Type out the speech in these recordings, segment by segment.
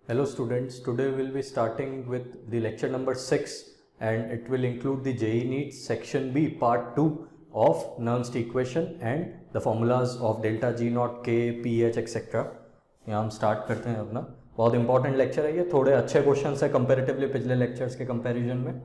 Hello students, today we will be starting with the lecture number 6 and it will include the JEE NEET section B part 2 of Nernst equation and the formulas of delta G naught K, pH etc. यहाँ हम start करते हैं अपना बहुत important lecture है ये, थोड़े अच्छे क्वेश्चन है कंपेरेटिवली पिछले लेक्चर्स के कंपैरिजन में।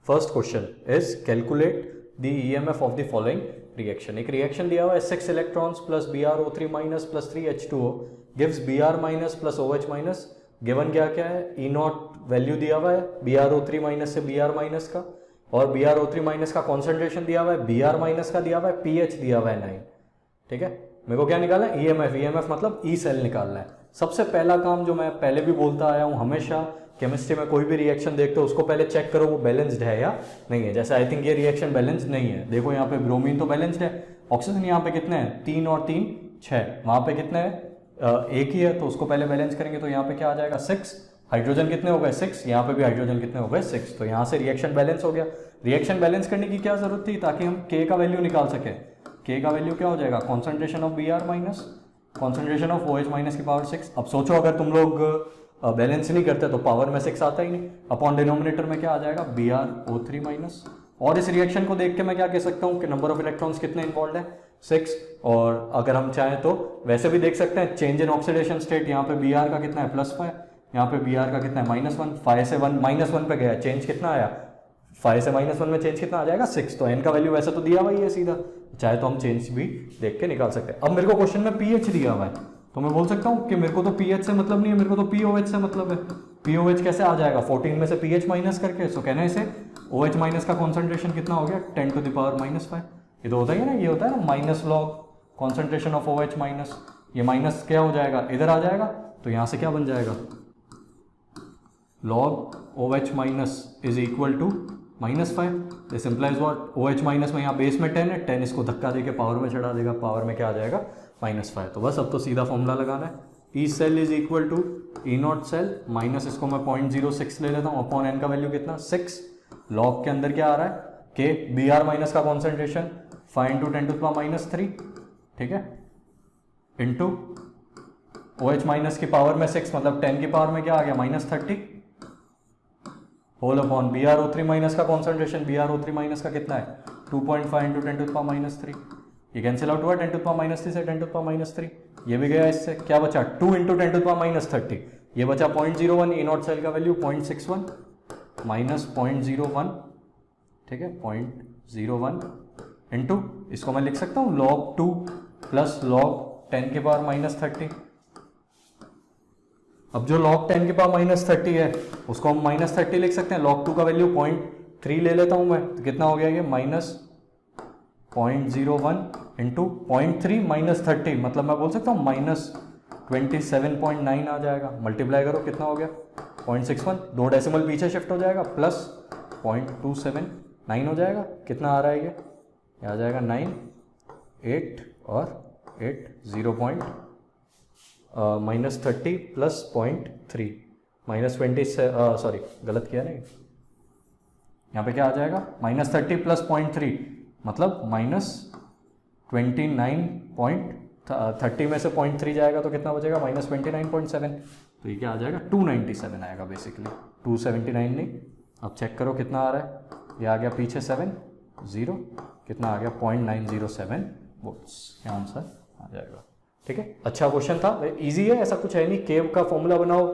First question is calculate the EMF of the following reaction. एक रिएक्शन दिया हुआ है 6 electrons plus BrO3 minus plus 3H2O gives Br minus plus OH minus. Given क्या क्या है, ई नॉट वैल्यू दिया हुआ है BrO3 माइनस से Br माइनस का, और BrO3 माइनस का कॉन्सेंट्रेशन दिया हुआ है, Br माइनस का दिया हुआ है, pH दिया हुआ है 9। ठीक है, मेरे को क्या निकालना है, EMF। EMF मतलब ई सेल निकालना है। सबसे पहला काम जो मैं पहले भी बोलता आया हूँ, हमेशा केमिस्ट्री में कोई भी रिएक्शन देखते हो उसको पहले चेक करो वो बैलेंस्ड है या नहीं है। जैसे आई थिंक ये रिएक्शन बैलेंस्ड नहीं है, देखो यहाँ पे ब्रोमीन तो बैलेंस्ड है, ऑक्सीजन यहाँ पे कितने हैं 3 और 3 6, वहां पे कितने हैं एक ही है, तो उसको पहले बैलेंस करेंगे तो यहाँ पे क्या आ जाएगा 6। हाइड्रोजन कितने हो गए 6, यहाँ पे भी हाइड्रोजन कितने हो गए 6, तो यहाँ से रिएक्शन बैलेंस हो गया। रिएक्शन बैलेंस करने की क्या जरूरत थी, ताकि हम K का वैल्यू निकाल सके। K का वैल्यू क्या हो जाएगा, concentration of Br minus concentration of OH minus की पावर 6। अब सोचो अगर तुम लोग बैलेंस नहीं करते तो पावर में 6 आता ही नहीं, अपॉन डिनोमिनेटर में क्या आ जाएगा BrO3 माइनस। और इस रिएक्शन को देख के मैं क्या कह सकता हूँ कि नंबर ऑफ इलेक्ट्रॉन्स कितने इन्वॉल्व है 6। और अगर हम चाहें तो वैसे भी देख सकते हैं चेंज इन ऑक्सीडेशन स्टेट, यहाँ पे Br का कितना है +5, यहाँ पे Br का कितना है -1, 5 से 1 -1 पे गया, चेंज कितना आया 5 से -1 में चेंज कितना आ जाएगा 6। तो n का वैल्यू वैसे तो दिया हुआ ही है सीधा, चाहे तो हम चेंज भी देख के निकाल सकते हैं। अब मेरे को क्वेश्चन में pH दिया हुआ है तो मैं बोल सकता हूँ कि मेरे को तो pH से मतलब नहीं है, मेरे को तो pOH से मतलब है। pOH कैसे आ जाएगा 14 में से pH माइनस करके, सो कहना इसे OH माइनस का कॉन्सेंट्रेशन कितना हो गया 10 to the power -5। ये तो होता ही है ना, ये होता है ना minus log concentration of OH minus, ये माइनस क्या हो जाएगा इधर आ जाएगा, तो यहाँ से क्या बन जाएगा log OH minus is equal to -5। This implies what, OH minus में यहाँ बेस में 10 है, 10 इसको धक्का देके पावर में चढ़ा देगा, पावर में क्या आ जाएगा -5। तो बस अब तो सीधा फॉर्मूला लगाना है, E cell is equal to E not cell minus इसको मैं 0.06 ले लेता हूँ अपॉन n का वैल्यू कितना 6। लॉग के अंदर क्या आ रहा है कि Br माइनस का कॉन्सेंट्रेशन 5 × 10⁻³ ठीक है, इंटू OH माइनस की पावर में 6 मतलब 10 की पावर में क्या आ गया -30 होल अपॉन BrO3 माइनस का कॉन्सेंट्रेशन, BrO3 माइनस का कितना है 2.5 × 10⁻³। ये कैंसिल आउट हुआ 10⁻³ से 10⁻³, ये भी गया इससे, क्या बचा 2 × 10⁻30, ये बचा 0.01, ई नॉट सेल का वैल्यू 0.61 -0.01 ठीक है 0.01 इंटू इसको मैं लिख सकता हूँ log 2 प्लस log 10 की पावर -30। अब जो log 10 की पावर -30 है उसको हम -30 लिख सकते हैं, log 2 का वैल्यू 0.3 ले लेता हूँ मैं, तो कितना हो गया ये -0.01 इंटू 0.3 -30 मतलब मैं बोल सकता हूँ -27.9 आ जाएगा। मल्टीप्लाई करो कितना हो गया 0.61, 2 डेसिमल पीछे शिफ्ट हो जाएगा, प्लस 0.279 हो जाएगा। कितना आ रहा है ये आ जाएगा 9, 8 और 8 -30 प्लस 0.3 -20 सॉरी गलत किया नहीं, यहाँ पे क्या आ जाएगा -30 प्लस 0.3 मतलब -29.30 में से 0.3 जाएगा तो कितना बचेगा -29.7, तो ये क्या आ जाएगा 297 आएगा बेसिकली, 279 नहीं। अब चेक करो कितना आ रहा है, ये आ गया पीछे 7 0, कितना आ गया 0.907 वोल्ट्स, ये आंसर आ जाएगा। ठीक है, अच्छा क्वेश्चन था, इजी है, ऐसा कुछ है नहीं। केव का फॉर्मूला बनाओ,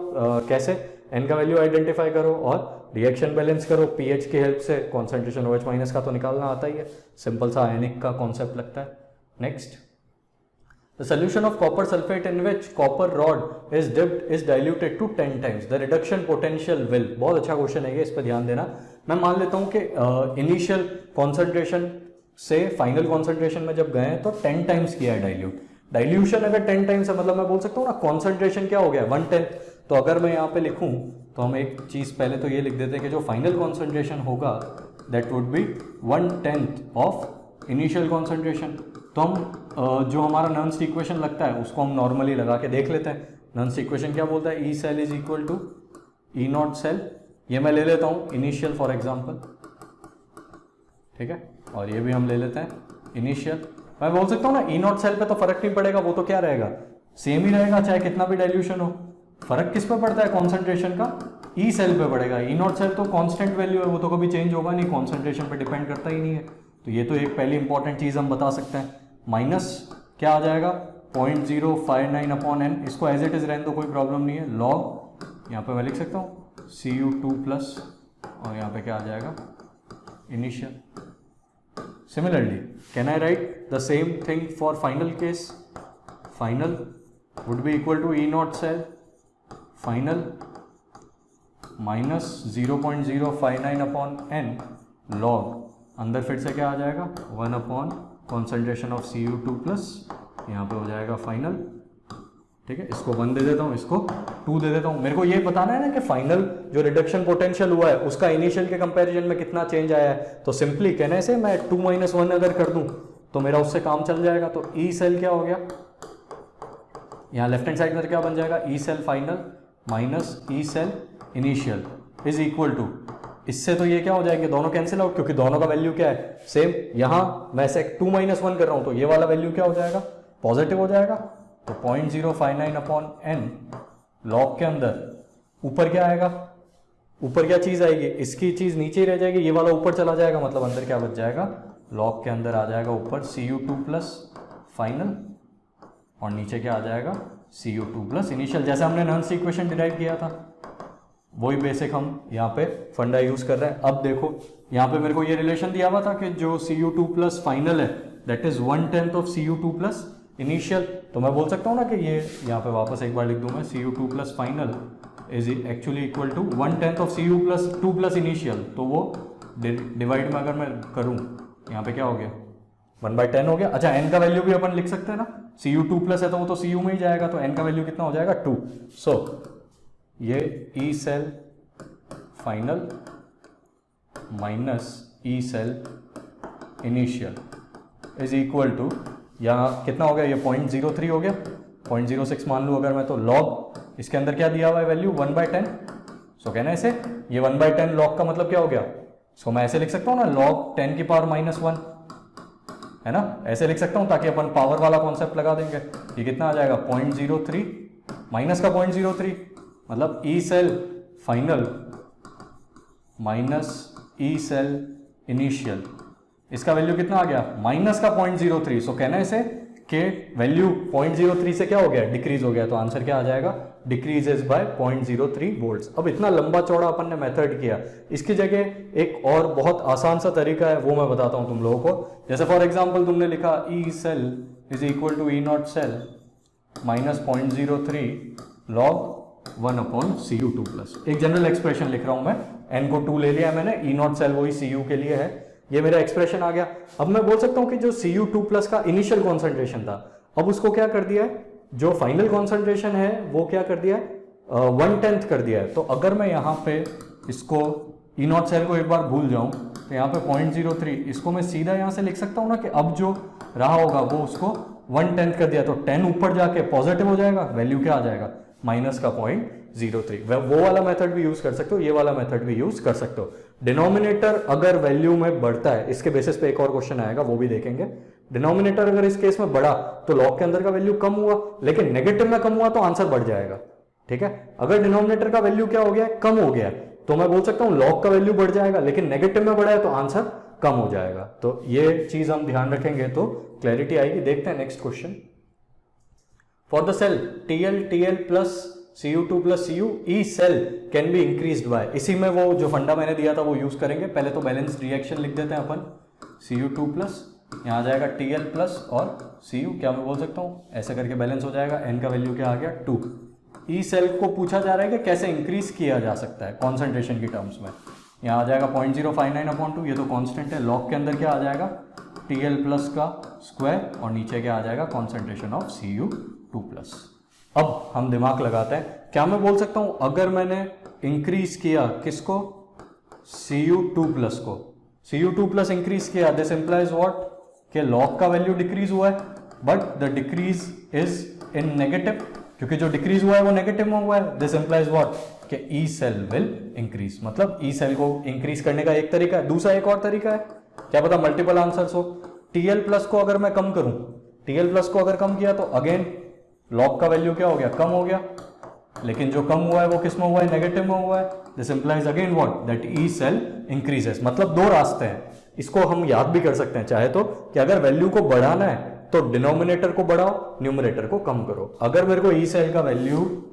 कैसे n का वैल्यू आइडेंटिफाई करो और रिएक्शन बैलेंस करो pH की हेल्प से, कॉन्सेंट्रेशन OH माइनस का तो निकालना आता ही है, सिंपल सा आयनिक का कॉन्सेप्ट लगता है। Next, the solution of copper sulphate in which copper rod is dipped is diluted to 10 times the reduction potential will. बहुत अच्छा क्वेश्चन है ये, इस पर ध्यान देना। मैं मान लेता हूँ कि इनिशियल कॉन्सेंट्रेशन से फाइनल कॉन्सेंट्रेशन में जब गए तो 10 टाइम्स किया है डाइल्यूट। डाइल्यूशन अगर 10 टाइम्स है मतलब मैं बोल सकता हूँ ना कॉन्सेंट्रेशन क्या हो गया 1/10। तो अगर मैं यहाँ पे लिखूँ तो हम एक चीज़ पहले तो ये लिख देते हैं कि जो फाइनल कॉन्सेंट्रेशन होगा that would be 1/10 of initial concentration. तो हम जो हमारा नर्न्स इक्वेशन लगता है उसको हम नॉर्मली लगा के देख लेते हैं। नर्न्स इक्वेशन क्या बोलता है, E cell is equal to E not cell, ये मैं ले लेता हूँ इनिशियल फॉर एग्जाम्पल, ठीक है, और ये भी हम ले लेते हैं इनिशियल। मैं बोल सकता हूँ ना ई नॉट सेल पे तो फर्क नहीं पड़ेगा, वो तो क्या रहेगा सेम ही रहेगा चाहे कितना भी डाइल्यूशन हो। फर्क किस पे पड़ता है कॉन्सेंट्रेशन का, ई सेल पे पड़ेगा। ई नॉट सेल तो कांस्टेंट वैल्यू है, वो तो कभी चेंज होगा नहीं, कॉन्सेंट्रेशन पे डिपेंड करता ही नहीं है। तो ये तो एक पहली इंपॉर्टेंट चीज़ हम बता सकते हैं। माइनस क्या आ जाएगा 0.059 अपॉन एन, इसको एज इट इज रहने दो, कोई प्रॉब्लम नहीं है। लॉग यहाँ पे मैं लिख सकता हूँ Cu2 प्लस, और यहाँ पे क्या आ जाएगा initial. Similarly can I write the same thing for final case, final would be equal to E not cell final minus 0.059 upon N log, अंदर फिर से क्या आ जाएगा 1 upon concentration of Cu2 plus, यहाँ पे हो जाएगा फाइनल। ठीक है, इसको 1 दे देता हूँ, इसको 2 दे देता हूँ। मेरे को ये बताना है ना कि फाइनल जो रिडक्शन पोटेंशियल हुआ है उसका इनिशियल के कंपैरिजन में कितना चेंज आया है। तो सिंपली कहने से मैं 2 - 1 अगर कर दूँ तो मेरा उससे काम चल जाएगा। तो ई सेल क्या हो गया, यहाँ लेफ्ट हैंड साइड में क्या बन जाएगा, E cell final minus E cell initial is equal to, इससे तो ये क्या हो जाएंगे, दोनों कैंसिल आउट, क्योंकि दोनों का वैल्यू क्या है सेम। यहाँ मैं से 2 - 1 कर रहा हूँ तो ये वाला वैल्यू क्या हो जाएगा पॉजिटिव हो जाएगा। तो 0.059 अपॉन एन लॉग के अंदर ऊपर क्या आएगा, ऊपर क्या चीज आएगी, इसकी चीज नीचे ही रह जाएगी, ये वाला ऊपर चला जाएगा, मतलब अंदर क्या बच जाएगा, लॉग के अंदर आ जाएगा ऊपर Cu2 प्लस फाइनल, और नीचे क्या आ जाएगा Cu2 प्लस इनिशियल। जैसे हमने नॉन्स इक्वेशन डिराइव किया था वही बेसिक हम यहाँ पे फंडा यूज कर रहे हैं। अब देखो यहाँ पे मेरे को ये रिलेशन दिया हुआ था कि जो Cu2 प्लस फाइनल है that is 1/10 of Cu2 plus initial. तो मैं बोल सकता हूँ ना कि ये यहाँ पे वापस एक बार लिख दूँ मैं, Cu2 plus final is actually equal to 1/10 of Cu2 plus initial. तो वो डिवाइड में अगर मैं करूँ यहाँ पे क्या हो गया 1/10 हो गया। अच्छा n का वैल्यू भी अपन लिख सकते हैं ना, Cu2 प्लस है तो वो तो Cu में ही जाएगा, तो n का वैल्यू कितना हो जाएगा 2। सो ये E cell final minus E cell initial is equal to, यहाँ कितना हो गया, ये 0.03 हो गया, 0.06 मान लूँ अगर मैं, तो लॉग इसके अंदर क्या दिया हुआ है वैल्यू 1/10। सो कहना ऐसे ये 1/10 लॉग का मतलब क्या हो गया, इसको मैं ऐसे लिख सकता हूँ ना, लॉग 10 की पावर -1 है ना, ऐसे लिख सकता हूँ ताकि अपन पावर वाला कॉन्सेप्ट लगा देंगे। ये कितना आ जाएगा 0.03 माइनस का 0.03, मतलब E cell final minus E cell initial, इसका वैल्यू कितना आ गया माइनस का 0.03। सो कहना इसे कि वैल्यू 0.03 से क्या हो गया डिक्रीज हो गया, तो आंसर क्या आ जाएगा डिक्रीजेस बाय 0.03 वोल्ट्स। अब इतना लंबा चौड़ा अपन ने मेथड किया, इसकी जगह एक और बहुत आसान सा तरीका है वो मैं बताता हूं तुम लोगों को। जैसे फॉर एग्जांपल तुमने लिखा E cell is equal to E not cell minus 0.03 log 1 upon Cu2 plus. एक जनरल एक्सप्रेशन लिख रहा हूं मैं, n को 2 ले लिया मैंने, ई नॉट सेल वही Cu के लिए है, ये मेरा एक्सप्रेशन आ गया। अब मैं बोल सकता हूं कि जो Cu2 प्लस का इनिशियल कॉन्सेंट्रेशन था, अब उसको क्या कर दिया है, जो फाइनल कॉन्सेंट्रेशन है वो क्या कर दिया है 1/10 कर दिया है। तो अगर मैं यहाँ पे इसको ई नॉट सेल को एक बार भूल जाऊं तो यहाँ पे 0.03 इसको मैं सीधा यहाँ से लिख सकता हूँ ना कि अब जो रहा होगा वो उसको 1/10 कर दिया, तो 10 ऊपर जाके पॉजिटिव हो जाएगा, वैल्यू क्या आ जाएगा माइनस का 0.03। वो वाला मेथड भी यूज कर सकते हो, ये वाला मेथड भी यूज कर सकते हो। डिनोमिनेटर अगर वैल्यू में बढ़ता है, इसके बेसिस पे एक और क्वेश्चन आएगा वो भी देखेंगे, डिनोमिनेटर अगर इस केस में बढ़ा तो लॉग के अंदर का वैल्यू कम हुआ, लेकिन नेगेटिव में कम हुआ तो आंसर बढ़ जाएगा। ठीक है, अगर डिनोमिनेटर का वैल्यू क्या हो गया कम हो गया तो मैं बोल सकता हूं लॉग का वैल्यू बढ़ जाएगा, लेकिन नेगेटिव में बढ़ा है तो आंसर कम हो जाएगा। तो ये चीज हम ध्यान रखेंगे तो क्लैरिटी आएगी। देखते हैं next question. For the cell TL plus Cu2 plus Cu E cell can be increased by, इसी में वो जो फंडा मैंने दिया था वो यूज करेंगे। पहले तो बैलेंस रिएक्शन लिख देते हैं अपन, Cu2 प्लस यहाँ आ जाएगा TL प्लस और Cu, क्या मैं बोल सकता हूँ ऐसे करके बैलेंस हो जाएगा। n का वैल्यू क्या आ गया 2। ई सेल को पूछा जा रहा है कि कैसे इंक्रीज किया जा सकता है कॉन्सेंट्रेशन की टर्म्स में, यहाँ आ जाएगा 0.059/2, ये तो कांस्टेंट है, लॉग के अंदर क्या आ जाएगा TL प्लस का स्क्वायर और नीचे क्या आ जाएगा कॉन्सेंट्रेशन ऑफ Cu2 प्लस। अब हम दिमाग लगाते हैं, क्या मैं बोल सकता हूं अगर मैंने इंक्रीज किया किसको Cu2 प्लस को, Cu2 प्लस इंक्रीज किया, दिस इंप्लाइज व्हाट कि लॉग का वैल्यू डिक्रीज हुआ है but the decrease is in negative, क्योंकि जो डिक्रीज हुआ है वो नेगेटिव में हुआ है। दिस इंप्लाइज व्हाट कि ई सेल विल इंक्रीज, मतलब ई सेल को इंक्रीज करने का एक तरीका है। दूसरा एक और तरीका है, क्या पता मल्टीपल आंसर्स हो। TL प्लस को अगर मैं कम करूं, TL प्लस को अगर कम किया तो अगेन लॉग का वैल्यू क्या हो गया कम हो गया, लेकिन जो कम हुआ है वो किस में हुआ है, नेगेटिव में हुआ है। This implies again what, that E cell increases. मतलब दो रास्ते हैं, इसको हम याद भी कर सकते हैं चाहे तो, कि अगर वैल्यू को बढ़ाना है तो डिनोमिनेटर को बढ़ाओ, न्यूमरेटर को कम करो। अगर मेरे को ई सेल का वैल्यू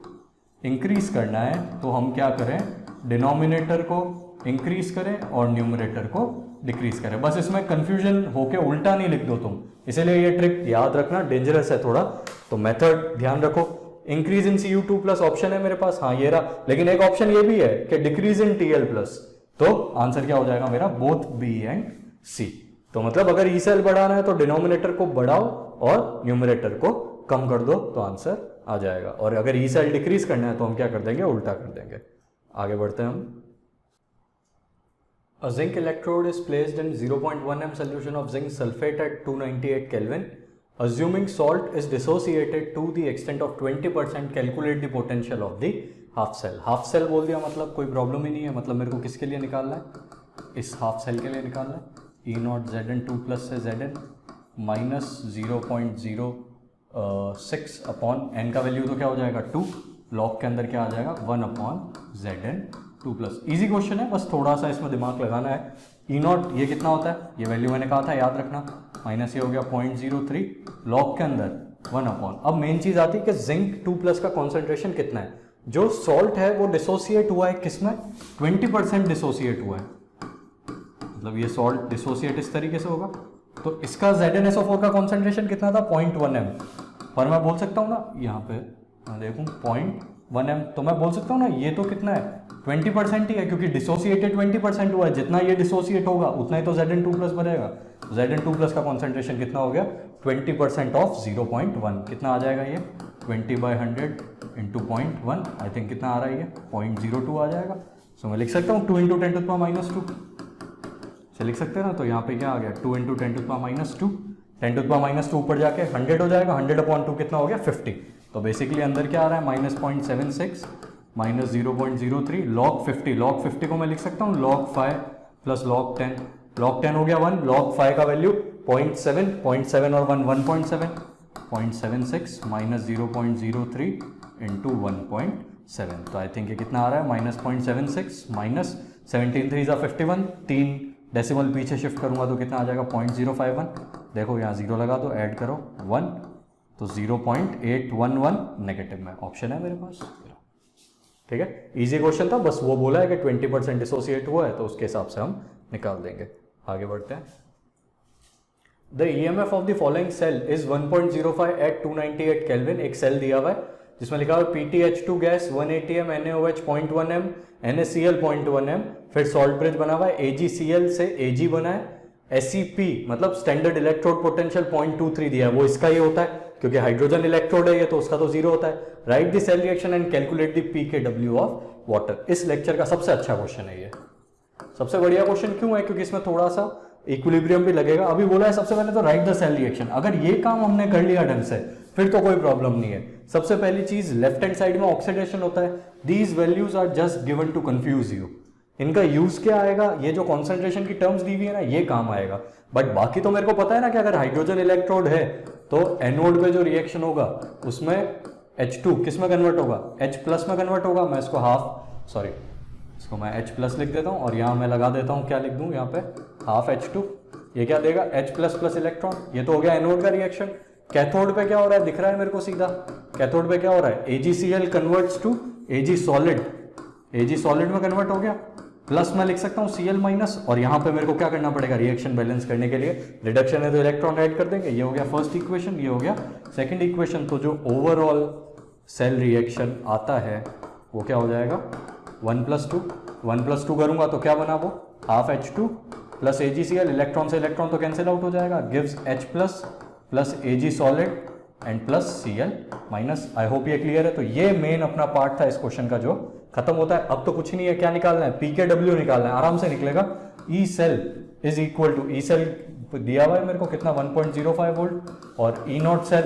इंक्रीज करना है तो हम क्या करें, डिनोमिनेटर को इंक्रीज करें और न्यूमरेटर को डिक्रीज करें। बस इसमें कंफ्यूजन होके उल्टा नहीं लिख दो तुम, इसीलिए ये ट्रिक याद रखना डेंजरस है थोड़ा, तो मेथड ध्यान रखो। Increase in Cu2 plus option है मेरे पास, हाँ ये रहा, लेकिन एक ऑप्शन ये भी है कि डिक्रीज इन Tl प्लस, तो आंसर क्या हो जाएगा मेरा, बोथ बी एंड सी। तो मतलब अगर ई सेल बढ़ाना है तो डिनोमिनेटर को बढ़ाओ और न्यूमरेटर को कम कर दो, तो आंसर आ जाएगा। और अगर ई सेल डिक्रीज करना है तो हम क्या कर देंगे, उल्टा कर देंगे। आगे बढ़ते हैं हम। A zinc electrode is placed in 0.1 m solution of zinc sulfate at 298 Kelvin. Assuming salt is dissociated to the extent of 20%, calculate the potential of the half cell. Half cell बोल दिया मतलब कोई प्रॉब्लम ही नहीं है, मतलब मेरे को किसके लिए निकालना है, इस हाफ सेल के लिए निकालना है। E नॉट Zn 2 प्लस से Zn माइनस 0.06 अपॉन n का वैल्यू तो क्या हो जाएगा 2, लॉग के अंदर क्या आ जाएगा 1 upon Zn 2 plus. Easy question है, बस थोड़ा सा इसमें दिमाग लगाना है। ई नॉट ये कितना होता है, ये वैल्यू मैंने कहा था याद रखना, माइनस ये हो गया 0.03, लॉग के अंदर 1 अपॉन। अब मेन चीज आती है कि जिंक 2 प्लस का कॉन्सेंट्रेशन कितना है। जो सॉल्ट है वो डिसोसिएट हुआ है किसमें, 20% डिसोसिएट हुआ है, मतलब ये सॉल्ट डिसोसिएट इस तरीके से होगा। तो इसका ZnSO4 का कॉन्सेंट्रेशन कितना था 0.1 m, पर मैं बोल सकता हूँ ना यहाँ पे मैं देखूँ 0.1 m, तो मैं बोल सकता हूँ ना ये तो कितना है 20% ही है, क्योंकि डिसोसिएटेड 20% हुआ है, जितना ये डिसोसिएट होगा उतना ही तो Zn2 प्लस बनेगा। Zn2 प्लस का कॉन्सेंट्रेशन कितना हो गया 20% ऑफ 0.1, कितना आ जाएगा ये 20/100 इंटू 0.1, आई थिंक कितना आ रहा है ये 0.02 आ जाएगा। सो मैं लिख सकता हूँ 2 इंटू 10⁻², से लिख सकते हैं ना। तो यहाँ पे क्या आ गया 2 इंटू 10⁻², 10⁻² ऊपर जाके 100 हो जाएगा, 100/2 कितना हो गया 50। तो बेसिकली अंदर क्या आ रहा है -0.76 माइनस 0.03 लॉग 50, लॉग 50 को मैं लिख सकता हूँ log 5 प्लस log 10, log 10 हो गया 1, log 5 का वैल्यू 0.7, 0.7 और 1 1.7, 0.76 माइनस 0.03 इंटू 1.7, तो आई थिंक ये कितना आ रहा है -0.76 माइनस 17 3 51, 3 डेसिमल पीछे शिफ्ट करूंगा तो कितना आ जाएगा 0.051, देखो यहाँ 0 लगा दो, ऐड करो 1, तो 0.811 नेगेटिव में ऑप्शन है मेरे पास। ठीक है, इजी क्वेश्चन था, बस वो बोला है कि 20% डिसोसिएट हुआ है तो उसके हिसाब से हम निकाल देंगे। आगे बढ़ते हैं। The EMF of the following cell is 1.05 at 298 kelvin. एक सेल दिया हुआ है जिसमें लिखा हुआ है PtH2 gas 180 m, NaOH 0.1 m, NaCl 0.1 m, फिर सॉल्ट ब्रिज बना हुआ है, AgCl से Ag बना है, SEP मतलब स्टैंडर्ड इलेक्ट्रोड पोटेंशियल 0.23 दिया है, वो इसका ही होता है क्योंकि हाइड्रोजन इलेक्ट्रोड है ये, तो उसका तो 0 होता है। Write the cell reaction and calculate the pKw of water. इस लेक्चर का सबसे अच्छा क्वेश्चन है ये, सबसे बढ़िया क्वेश्चन क्यों है, क्योंकि इसमें थोड़ा सा इक्विलिब्रियम भी लगेगा। अभी बोला है सबसे पहले तो राइट द सेल रिएक्शन, अगर ये काम हमने कर लिया ढंग से फिर तो कोई प्रॉब्लम नहीं है। सबसे पहली चीज लेफ्ट हैंड साइड में ऑक्सीडेशन होता है, these values are just given to confuse you. इनका यूज क्या आएगा, ये जो कॉन्सेंट्रेशन की टर्म्स दी हुई है ना ये काम आएगा, बट बाकी तो मेरे को पता है ना कि अगर हाइड्रोजन इलेक्ट्रोड है तो एनोड पे जो रिएक्शन होगा उसमें H2 किस में कन्वर्ट होगा, H प्लस में कन्वर्ट होगा। मैं इसको इसको मैं H प्लस लिख देता हूँ और यहाँ मैं लगा देता हूँ, क्या लिख दूँ यहाँ पे हाफ H2, ये क्या देगा H प्लस प्लस इलेक्ट्रॉन, ये तो हो गया एनोड का रिएक्शन। कैथोड पे क्या हो रहा है दिख रहा है मेरे को सीधा, कैथोड पे क्या हो रहा है AgCl converts to Ag solid, Ag solid में कन्वर्ट हो गया, प्लस मैं लिख सकता हूँ Cl माइनस, और यहाँ पे मेरे को क्या करना पड़ेगा रिएक्शन बैलेंस करने के लिए, रिडक्शन है तो इलेक्ट्रॉन ऐड कर देंगे। ये हो गया फर्स्ट इक्वेशन, ये हो गया सेकंड इक्वेशन। तो जो ओवरऑल सेल रिएक्शन आता है वो क्या हो जाएगा 1+2 करूंगा तो क्या बना वो half H2 plus AgCl, electron से इलेक्ट्रॉन तो कैंसिल आउट हो जाएगा, gives H plus Ag solid and plus Cl minus. I hope ये क्लियर है। तो ये मेन अपना पार्ट था इस क्वेश्चन का जो खत्म होता है। अब तो कुछ नहीं है, क्या निकालना है pKw निकालना है, आराम से निकलेगा। E cell is equal to, E cell दिया हुआ है मेरे को कितना 1.05 वोल्ट, और E नॉट सेल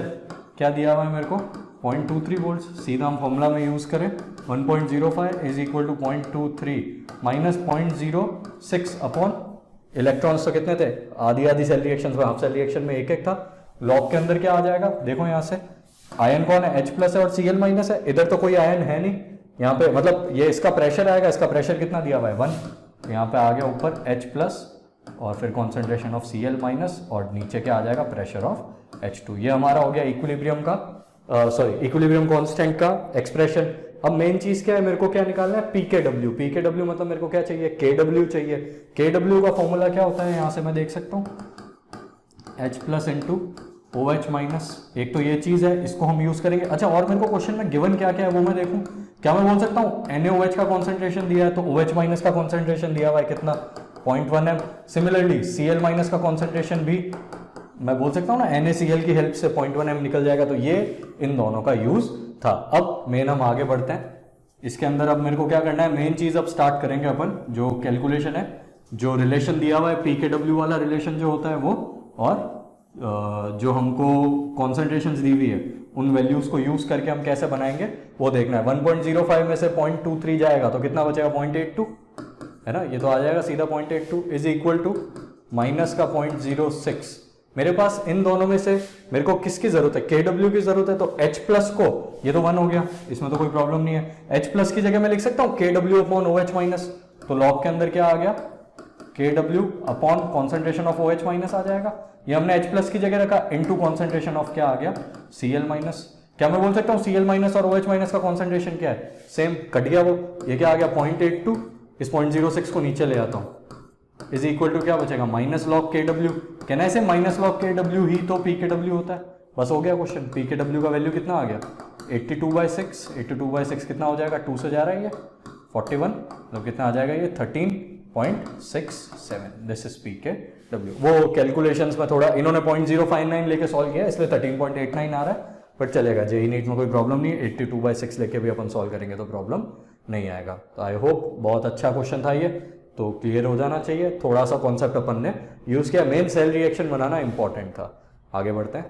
क्या दिया हुआ है मेरे को 0.23 वोल्ट। सीधा हम फॉर्मूला में यूज करें 1.05 is equal to 0.23 minus 0.06 upon electrons तो कितने थे, आधी आधी सेल रिएक्शन में, हाफ सेल रिएक्शन में एक एक था। लॉग के अंदर क्या आ जाएगा देखो यहाँ से आयन कौन है, H प्लस है और Cl माइनस है, इधर तो कोई आयन है नहीं यहाँ पे, मतलब ये इसका प्रेशर आएगा, इसका प्रेशर कितना दिया हुआ है 1, यहाँ पे आ गया ऊपर H प्लस और फिर कॉन्सेंट्रेशन ऑफ Cl माइनस और नीचे क्या आ जाएगा, प्रेशर ऑफ H2। ये हमारा हो गया इक्विलिब्रियम का इक्विलिब्रियम कांस्टेंट का एक्सप्रेशन। अब मेन चीज क्या है, मेरे को क्या निकालना है, पीकेडब्ल्यू। पीकेडब्ल्यू मतलब मेरे को क्या चाहिए, केडब्ल्यू चाहिए। केडब्ल्यू का फॉर्मूला क्या होता है, यहां से मैं देख सकता हूं H plus into OH minus. एक तो ये चीज है, इसको हम यूज करेंगे। अच्छा, और मेरे को क्वेश्चन में गिवन क्या क्या है वो मैं देखूं, क्या मैं बोल सकता हूं NaOH का कॉन्सेंट्रेशन दिया है तो OH माइनस का कॉन्सेंट्रेशन दिया हुआ है कितना, 0.1 m। सिमिलरली Cl माइनस का कॉन्सेंट्रेशन भी मैं बोल सकता हूं ना, NaCl की हेल्प से 0.1 m निकल जाएगा। तो ये इन दोनों का यूज था। अब मेन हम आगे बढ़ते हैं इसके अंदर। अब मेरे को क्या करना है, मेन चीज अब स्टार्ट करेंगे अपन, जो कैलकुलेशन है, जो रिलेशन दिया हुआ है पीकेडब्ल्यू वाला रिलेशन जो होता है वो, और जो हमको कॉन्सेंट्रेशन दी हुई है उन वैल्यूज को यूज करके हम कैसे बनाएंगे वो देखना है। 1.05 में से 0.23 जाएगा तो कितना बचेगा, 0.82 है ना, ये तो आ जाएगा सीधा 0.82 इज इक्वल टू माइनस का 0.06। मेरे पास इन दोनों में से मेरे को किसकी जरूरत है, KW की जरूरत है, तो H प्लस को, ये तो 1 हो गया, इसमें तो कोई प्रॉब्लम नहीं है। H प्लस की जगह मैं लिख सकता हूं KW अपॉन OH माइनस, तो लॉग के अंदर क्या आ गया, KW upon concentration of OH minus आ जाएगा। ये हमने H प्लस की जगह रखा, इनटू कॉन्सेंट्रेशन ऑफ क्या आ गया, Cl माइनस। क्या मैं बोल सकता हूँ Cl माइनस और OH माइनस का कॉन्सेंट्रेशन क्या है, सेम, कट गया वो, ये क्या आ गया 0.82, इस 0.06 को नीचे ले आता हूँ, इज इक्वल टू क्या बचेगा, माइनस लॉग KW। कहना है माइनस लॉग KW ही तो PKW होता है, बस हो गया क्वेश्चन। PKW का वैल्यू कितना आ गया, 82/6। 82/6 कितना हो जाएगा, 2 से जा रहा है ये 41, मतलब कितना आ जाएगा ये 13.67। This is PKW। वो कैलकुलेशंस में थोड़ा इन्होंने 0.059 लेके सॉल्व किया इसलिए 13.89 आ रहा है, बट चलेगा, जेई नीट में कोई प्रॉब्लम नहीं है। 82/6 लेके भी अपन सॉल्व करेंगे तो प्रॉब्लम नहीं आएगा। तो आई होप बहुत अच्छा क्वेश्चन था ये, तो क्लियर हो जाना चाहिए। थोड़ा सा कॉन्सेप्ट अपन ने यूज किया, मेन सेल रिएक्शन बनाना इंपॉर्टेंट था। आगे बढ़ते हैं,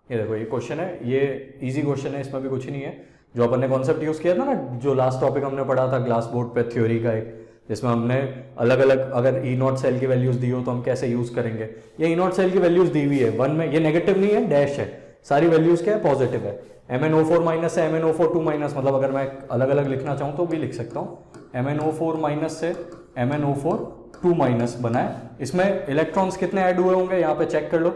ये देखो ये क्वेश्चन है, ये इजी क्वेश्चन है, इसमें भी कुछ नहीं है। जो अपन ने कॉन्सेप्ट यूज किया था ना, जो लास्ट टॉपिक हमने पढ़ा था ग्लास बोर्ड पे थ्योरी का एक, जिसमें हमने अलग अलग अगर E0 सेल की वैल्यूज दी हो तो हम कैसे यूज करेंगे। ये E0 सेल की वैल्यूज दी हुई है 1 में, ये नेगेटिव नहीं है, डैश है, सारी वैल्यूज क्या है, पॉजिटिव है। MnO4 माइनस है, MnO4 2 माइनस, मतलब अगर मैं अलग अलग लिखना चाहूँ तो भी लिख सकता हूँ। MnO4 माइनस से MnO4 2 माइनस बना है। इसमें इलेक्ट्रॉन्स कितने ऐड हुए होंगे, यहाँ पे चेक कर लो,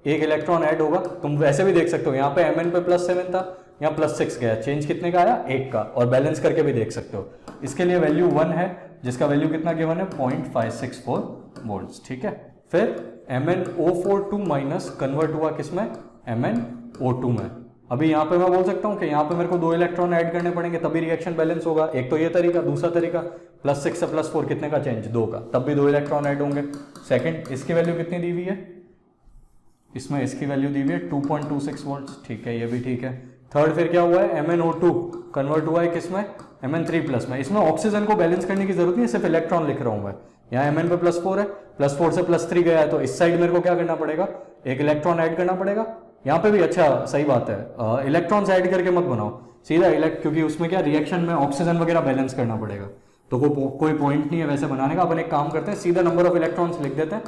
एक इलेक्ट्रॉन ऐड होगा। तुम वैसे भी देख सकते हो, यहाँ पे Mn पे +7 था, यहाँ +6 गया, चेंज कितने का आया, 1 का, और बैलेंस करके भी देख सकते हो। इसके लिए वैल्यू 1 है, जिसका वैल्यू कितना गिवन है, 0.564 वोल्ट्स, ठीक है। फिर MnO4 2 माइनस कन्वर्ट हुआ किसमें, MnO2 में। अभी यहाँ पे मैं बोल सकता हूँ कि यहाँ पे मेरे को 2 इलेक्ट्रॉन ऐड करने पड़ेंगे तभी रिएक्शन बैलेंस होगा। एक तो ये तरीका, दूसरा तरीका +6 से +4 कितने का चेंज, 2 का, तब भी 2 इलेक्ट्रॉन ऐड होंगे। सेकंड, इसकी वैल्यू कितनी दी हुई है, इसमें इसकी वैल्यू दी हुई है 2.26 वोल्ट्स, ठीक है, ये भी ठीक है। थर्ड, फिर क्या हुआ है, MnO2 कन्वर्ट हुआ है किसमें, Mn3+ में। इसमें ऑक्सीजन को बैलेंस करने की जरूरत नहीं है, सिर्फ इलेक्ट्रॉन लिख रहा हूं मैं। यहाँ Mn पे +4 है, +4 से +3 गया है, तो इस साइड मेरे को क्या करना पड़ेगा, एक इलेक्ट्रॉन ऐड करना पड़ेगा। यहाँ पे भी अच्छा सही बात है, इलेक्ट्रॉन्स ऐड करके मत बनाओ सीधा क्योंकि उसमें क्या रिएक्शन में ऑक्सीजन वगैरह बैलेंस करना पड़ेगा, तो कोई पॉइंट नहीं है वैसे बनाने का। अपन एक काम करते हैं, सीधा नंबर ऑफ इलेक्ट्रॉन्स लिख देते हैं,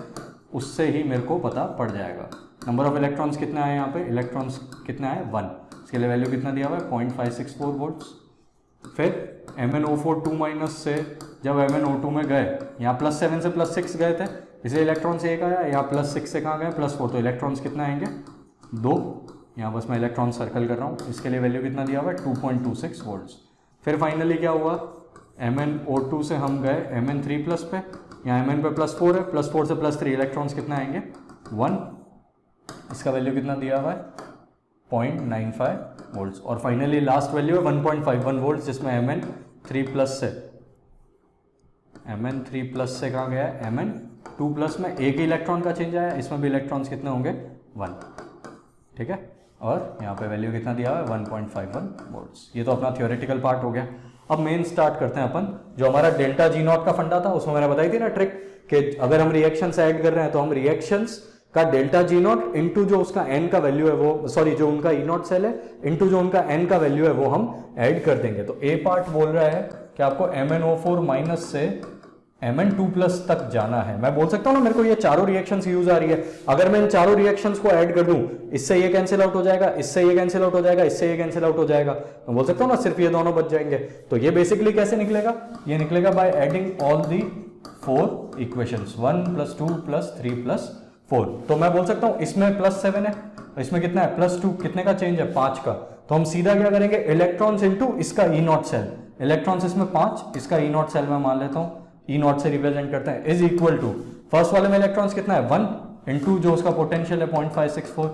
उससे ही मेरे को पता पड़ जाएगा। नंबर ऑफ इलेक्ट्रॉन्स कितना है, यहाँ पे इलेक्ट्रॉन्स कितना है, 1, इसके लिए वैल्यू कितना दिया हुआ है, 0.564 वोल्ट्स। फिर MnO4 2 माइनस से जब MnO2 में गए, यहाँ +7 से +6 गए थे, इसलिए इलेक्ट्रॉन से 1 आया, यहाँ +6 से कहाँ गए, +4, तो इलेक्ट्रॉन्स कितना आएंगे, 2। यहाँ बस मैं इलेक्ट्रॉन सर्कल कर रहा हूँ, इसके लिए वैल्यू कितना दिया हुआ है, 2.26 वोल्ट्स। फिर फाइनली क्या हुआ, MnO2 से हम गए Mn3+ पे, यहाँ Mn पे +4 है, +4 से +3 इलेक्ट्रॉन्स कितना आएंगे, 1, इसका वैल्यू कितना दिया हुआ है, 0.95 वोल्ट्स। और फाइनली लास्ट वैल्यू है 1.51 वोल्ट्स, जिसमें Mn3+ से कहाँ गया है, Mn2+ में एक ही इलेक्ट्रॉन का चेंज आया, इसमें भी इलेक्ट्रॉन्स कितने होंगे, 1, ठीक है। और यहाँ पे वैल्यू कितना दिया हुआ है, 1.51 वोल्ट्स। ये तो अपना थियोरेटिकल पार्ट हो गया। अब मेन स्टार्ट करते हैं अपन, जो हमारा डेल्टा G0 का फंडा था, उसमें मैंने बताई थी ना ट्रिक, कि अगर हम रिएक्शंस ऐड कर रहे हैं तो हम रिएक्शंस का डेल्टा G0 इंटू जो उसका n का वैल्यू है वो, सॉरी जो उनका E0 सेल है इंटू जो उनका n का वैल्यू है वो हम ऐड कर देंगे। तो ए पार्ट बोल रहा है कि आपको MnO4 माइनस से Mn2+ तक जाना है। मैं बोल सकता हूँ ना मेरे को ये चारों रिएक्शंस यूज आ रही है, अगर मैं इन चारों रिएक्शंस को ऐड कर दूं, इससे ये कैंसिल आउट हो जाएगा, इससे ये कैंसिल आउट हो जाएगा, इससे ये कैंसिल आउट हो जाएगा, मैं बोल सकता हूँ ना सिर्फ ये दोनों बच जाएंगे। तो ये बेसिकली कैसे निकलेगा, ये निकलेगा by adding all the 4 equations 1 + 2 + 3 + 4। तो मैं बोल सकता हूँ इसमें +7 है, इसमें कितना है +2, कितने का चेंज है 5 का। तो हम सीधा क्या करेंगे, इलेक्ट्रॉन्स इनटू इसका E0 सेल, इलेक्ट्रॉन्स इसमें 5, इसका E0 सेल में मान लेता हूँ E0 से रिप्रेजेंट करते हैं, इज इक्वल टू फर्स्ट वाले में इलेक्ट्रॉन्स कितना है 1 इंटू जो उसका पोटेंशियल है 0.564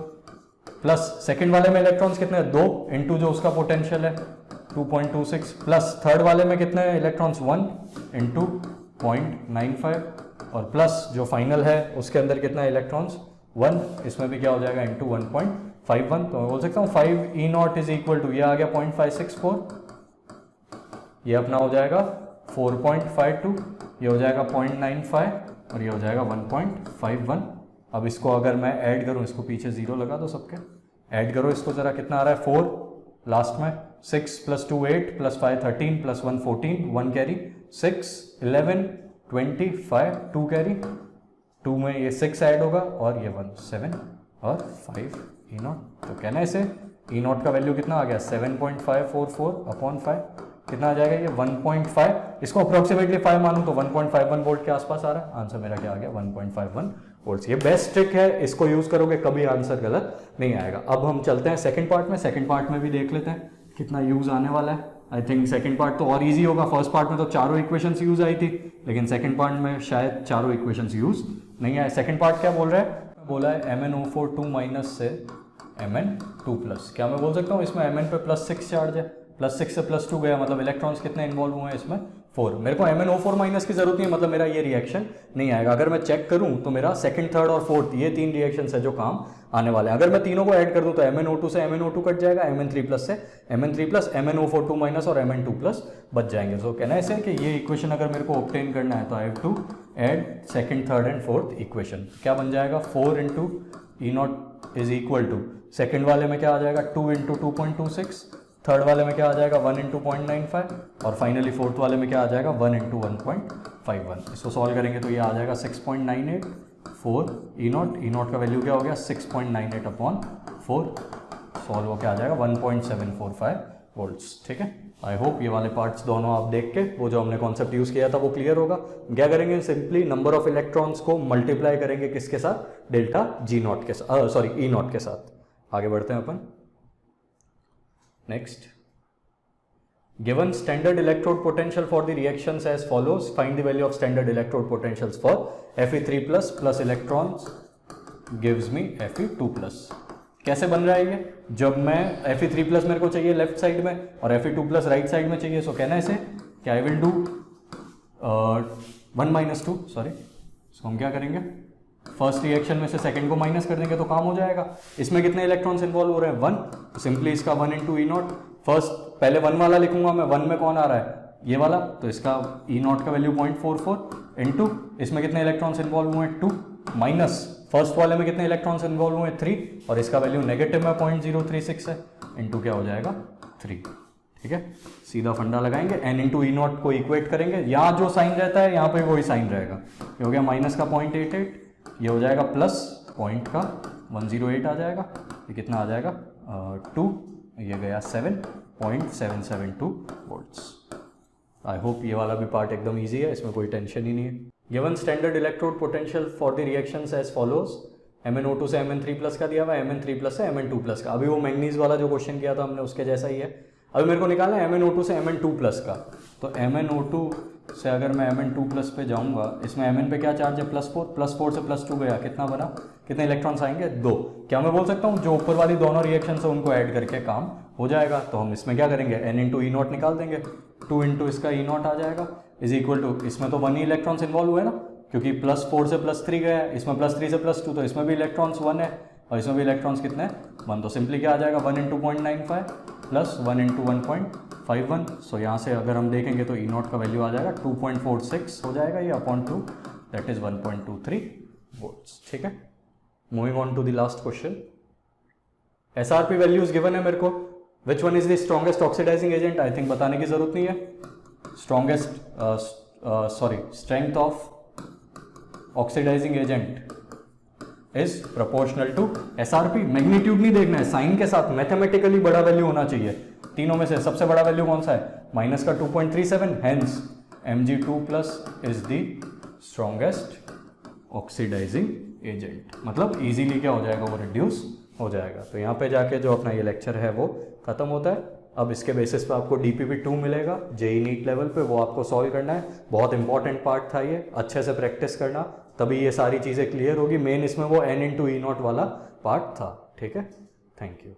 प्लस सेकंड वाले में इलेक्ट्रॉन्स कितने हैं 2 इंटू जो उसका पोटेंशियल है 2.26 प्लस थर्ड वाले में कितने हैं इलेक्ट्रॉन्स 1 इंटू 0.95 और प्लस जो फाइनल है उसके अंदर कितना है इलेक्ट्रॉन्स 1, इसमें भी क्या हो जाएगा इंटू 1.51। तो मैं बोल सकता हूँ 5 E0 इज इक्वल टू, ये आ गया 0.564, ये अपना हो जाएगा 4.52, ये हो जाएगा 0.95 और ये हो जाएगा 1.51। अब इसको अगर मैं ऐड करूं, इसको पीछे 0 लगा दो सबके, ऐड करो इसको जरा, कितना आ रहा है 4 लास्ट में, 6 + 2 8 + 5 13 + 1 14, 1 कैरी 6 11 25 2 कैरी 2 में ये 6 ऐड होगा और ये 1 7 और 5 E0। तो कहना है इसे E0 का वैल्यू कितना आ गया 7.544/5, कितना आ जाएगा ये 1.5, इसको अप्रोक्सीमेटली 5 मानूं तो 1.51 वोल्ट के आसपास आ रहा है। आंसर मेरा क्या आ गया 1.51 वोल्ट। ये बेस्ट ट्रिक है, इसको यूज करोगे कभी आंसर गलत नहीं आएगा। अब हम चलते हैं सेकंड पार्ट में, सेकंड पार्ट में भी देख लेते हैं कितना यूज आने वाला है। आई थिंक सेकंड पार्ट तो और इजी होगा, फर्स्ट पार्ट में तो चारों इक्वेशंस यूज आई थी, लेकिन सेकंड पार्ट में शायद चारों इक्वेशंस यूज नहीं आए। सेकंड पार्ट क्या बोल रहा है, बोला है MnO4 2- से Mn2+। क्या मैं बोल सकता हूँ इसमें Mn पे +6 चार्ज है, +6 से +2 गया, मतलब इलेक्ट्रॉन्स कितने इन्वॉल्व हुए हैं इसमें 4। मेरे को MnO4- की जरूरत नहीं है, मतलब मेरा ये रिएक्शन नहीं आएगा। अगर मैं चेक करूं तो मेरा सेकंड, थर्ड और फोर्थ ये 3 रिएक्शंस है जो काम आने वाले हैं। अगर मैं तीनों को ऐड कर दूं तो MnO2 से MnO2 कट जाएगा, Mn3+ से Mn3+, MnO4 2- और Mn2+ बच जाएंगे। सो कहना है इसे कि ये इक्वेशन अगर मेरे को ऑब्टेन करना है तो I have to add second, third and fourth equation. क्या बन जाएगा 4 into E0 is equal to, second वाले में क्या आ जाएगा 2 इंटू 2.26, थर्ड वाले में क्या आ जाएगा 1 इंटू 0.95 और फाइनली फोर्थ वाले में क्या आ जाएगा 1 इंटू 1.51। इसको सॉल्व करेंगे तो ये आ जाएगा 6.98 4 E0 का वैल्यू क्या हो गया 6.98/4, सॉल्व होकर आ जाएगा 1.745 वोल्ट्स। ठीक है, आई होप ये वाले पार्ट्स दोनों आप देख के वो जो हमने कॉन्सेप्ट यूज किया था वो क्लियर होगा। क्या करेंगे, सिंपली नंबर ऑफ इलेक्ट्रॉन्स को मल्टीप्लाई करेंगे किसके साथ, डेल्टा G0 के साथ, सॉरी E0 के साथ। आगे बढ़ते हैं अपन। Next, given standard electrode potential for the reactions as follows, find the value of standard electrode potentials for Fe3+ plus electrons gives me Fe2+। कैसे बन रहा है ये, जब मैं Fe3+ मेरे को चाहिए लेफ्ट साइड में और Fe2+ राइट साइड में चाहिए, सो कहना है इसे कि आई विल डू 1 - 2, सॉरी, इसको हम क्या करेंगे फर्स्ट रिएक्शन में से सेकंड को माइनस कर देंगे तो काम हो जाएगा। इसमें कितने इलेक्ट्रॉन्स इन्वॉल्व हो रहे हैं 1, तो सिंपली इसका 1 इंटू E0, फर्स्ट पहले 1 वाला लिखूंगा मैं, 1 में कौन आ रहा है ये वाला, तो इसका E0 का वैल्यू 0.44 इंटू इसमें कितने इलेक्ट्रॉन्स इन्वॉल्व हुए हैं 2 माइनस फर्स्ट वाले में कितने इलेक्ट्रॉन्स इन्वॉल्व हुए हैं 3 और इसका वैल्यू नेगेटिव में 0.036 है, इंटू क्या हो जाएगा 3। ठीक है, सीधा फंडा लगाएंगे, n इंटू E0 को इक्वेट करेंगे, यहाँ जो साइन रहता है यहाँ पे वही साइन रहेगा। ये हो गया माइनस का 0.88, ये हो जाएगा प्लस पॉइंट का 108 आ जाएगा, ये कितना आ जाएगा 2, ये गया 7.772 वोल्ट्स। आई होप ये वाला भी पार्ट एकदम इजी है, इसमें कोई टेंशन ही नहीं है। Given standard electrode potential for the reactions as follows, MnO2 से Mn3+ का दिया हुआ है, Mn3+ से Mn2+ का। अभी वो मैंगनीज वाला जो क्वेश्चन किया था हमने उसके जैसा ही है। अभी मेरे को निकालना है MnO2 से Mn2+ का, तो MnO2 से अगर मैं Mn2+ पे जाऊंगा, इसमें Mn पे क्या चार्ज है +4 से +2 गया, कितना बना, कितने इलेक्ट्रॉन्स आएंगे 2। क्या मैं बोल सकता हूँ जो ऊपर वाली दोनों रिएक्शन है उनको ऐड करके काम हो जाएगा। तो हम इसमें क्या करेंगे n इंटू E0 निकाल देंगे, 2 इंटू इसका E0 आ जाएगा इज इक्वल टू, इसमें तो 1 ही इलेक्ट्रॉन्स इन्वॉल्व हुए ना, क्योंकि +4 से +3 गया है, इसमें +3 से +2, तो इसमें भी इलेक्ट्रॉन्स 1 है और इसमें भी इलेक्ट्रॉन्स कितने हैं 1, तो सिंपली क्या आ जाएगा 1 इंटू 0.95 प्लस 1 इंटू 1.51। सो यहाँ से अगर हम देखेंगे तो E0 का वैल्यू आ जाएगा 2.46 हो जाएगा ये अपॉन 2, दैट इज 1.23 वोल्ट्स। ठीक है, moving on to the last question. SRP values given है मेरे को, which one is the strongest oxidising agent, I think बताने की जरूरत नहीं है। Strongest strength of oxidising agent is proportional to SRP। Magnitude नहीं देखना है, साइन के साथ मैथमेटिकली बड़ा वैल्यू होना चाहिए। तीनों में से सबसे बड़ा वैल्यू कौन सा है? माइनस का 2.37, hence Mg2+ is the strongest oxidising agent. मतलब इजीली क्या हो जाएगा, वो रिड्यूस हो जाएगा। तो यहाँ पे जाके जो अपना ये लेक्चर है वो खत्म होता है। अब इसके बेसिस पे आपको DPP2 मिलेगा JEE नीट लेवल पे, वो आपको सॉल्व करना है। बहुत इंपॉर्टेंट पार्ट था ये, अच्छे से प्रैक्टिस करना, तभी ये सारी चीज़ें क्लियर होगी। मेन इसमें वो N × E0 वाला पार्ट था। ठीक है, थैंक यू।